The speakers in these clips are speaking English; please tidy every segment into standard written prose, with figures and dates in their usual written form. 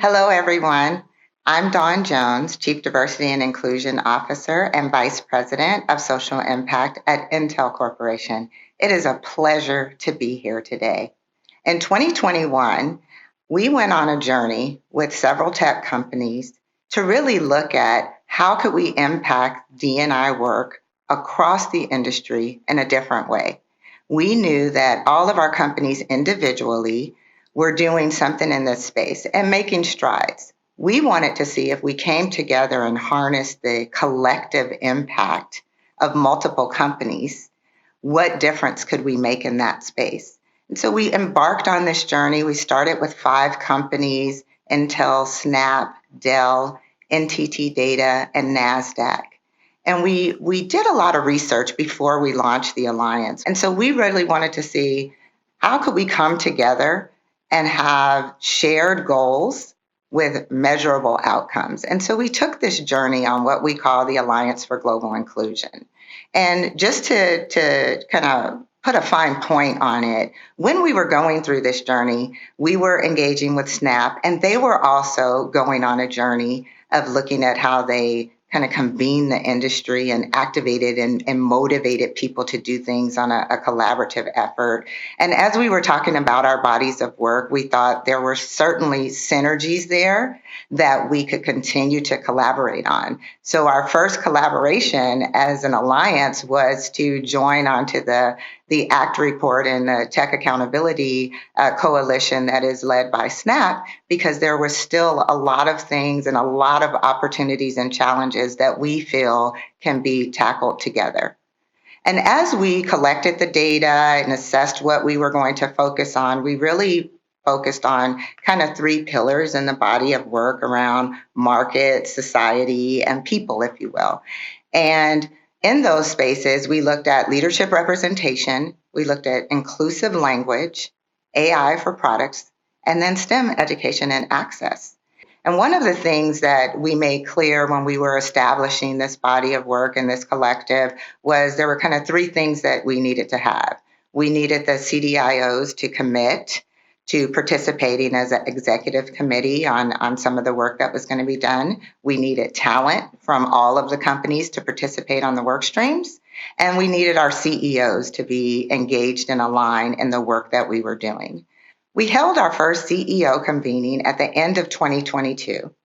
Hello, everyone. I'm Dawn Jones, Chief Diversity and Inclusion Officer and Vice President of Social Impact at Intel Corporation. It is a pleasure to be here today. In 2021, we went on a journey with several tech companies to really look at how could we impact D&I work across the industry in a different way. We knew that all of our companies individually were doing something in this space and making strides. We wanted to see if we came together and harnessed the collective impact of multiple companies, what difference could we make in that space? And so we embarked on this journey. We started with 5 companies: Intel, Snap, Dell, NTT Data, and NASDAQ. And we did a lot of research before we launched the alliance. And so we really wanted to see how could we come together and have shared goals with measurable outcomes. And so we took this journey on what we call the Alliance for Global Inclusion. And just to kind of put a fine point on it, when we were going through this journey, we were engaging with Snap, and they were also going on a journey of looking at how they kind of convened the industry and activated and motivated people to do things on a collaborative effort. And as we were talking about our bodies of work, we thought there were certainly synergies there that we could continue to collaborate on. So our first collaboration as an alliance was to join onto the ACT report and the Tech Accountability Coalition that is led by Snap, because there was still a lot of things and a lot of opportunities and challenges that we feel can be tackled together. And as we collected the data and assessed what we were going to focus on, we really focused on kind of 3 pillars in the body of work around market, society, and people, if you will. And in those spaces, we looked at leadership representation, we looked at inclusive language, AI for products, and then STEM education and access. And one of the things that we made clear when we were establishing this body of work and this collective was there were kind of 3 things that we needed to have. We needed the CDIOs to commit to participating as an executive committee on some of the work that was going to be done. We needed talent from all of the companies to participate on the work streams. And we needed our CEOs to be engaged and aligned in the work that we were doing. We held our first CEO convening at the end of 2022.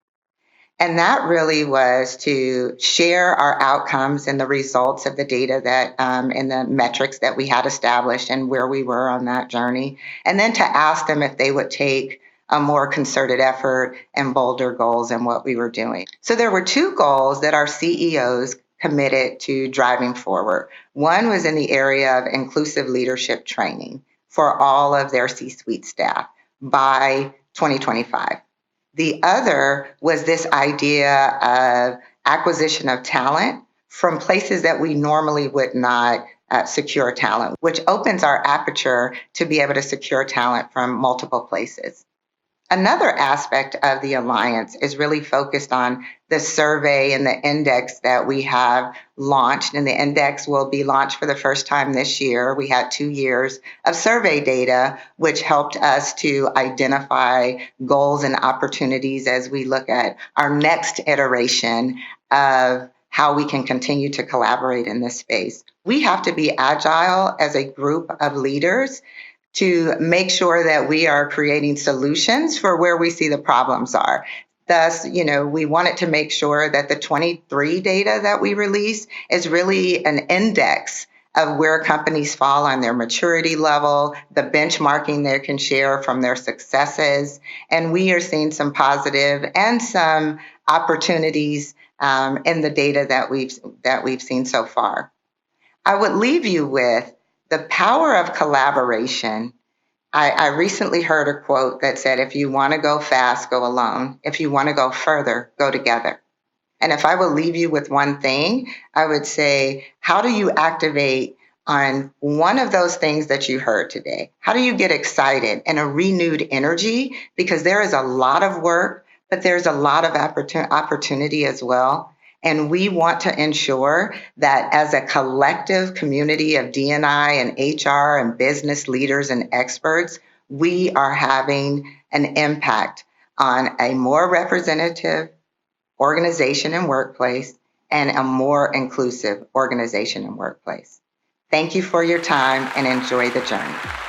And that really was to share our outcomes and the results of the data that and the metrics that we had established and where we were on that journey. And then to ask them if they would take a more concerted effort and bolder goals in what we were doing. So there were 2 goals that our CEOs committed to driving forward. One was in the area of inclusive leadership training for all of their C-suite staff by 2025. The other was this idea of acquisition of talent from places that we normally would not secure talent, which opens our aperture to be able to secure talent from multiple places. Another aspect of the alliance is really focused on the survey and the index that we have launched, and the index will be launched for the first time this year. We had 2 years of survey data, which helped us to identify goals and opportunities as we look at our next iteration of how we can continue to collaborate in this space. We have to be agile as a group of leaders to make sure that we are creating solutions for where we see the problems are. Thus, we wanted to make sure that the 23 data that we release is really an index of where companies fall on their maturity level, the benchmarking they can share from their successes. And we are seeing some positive and some opportunities in the data that we've seen so far. I would leave you with the power of collaboration. I recently heard a quote that said, if you want to go fast, go alone. If you want to go further, go together. And if I would leave you with one thing, I would say, how do you activate on one of those things that you heard today? How do you get excited and a renewed energy? Because there is a lot of work, but there's a lot of opportunity as well. And we want to ensure that as a collective community of D&I and HR and business leaders and experts, we are having an impact on a more representative organization and workplace and a more inclusive organization and workplace. Thank you for your time and enjoy the journey.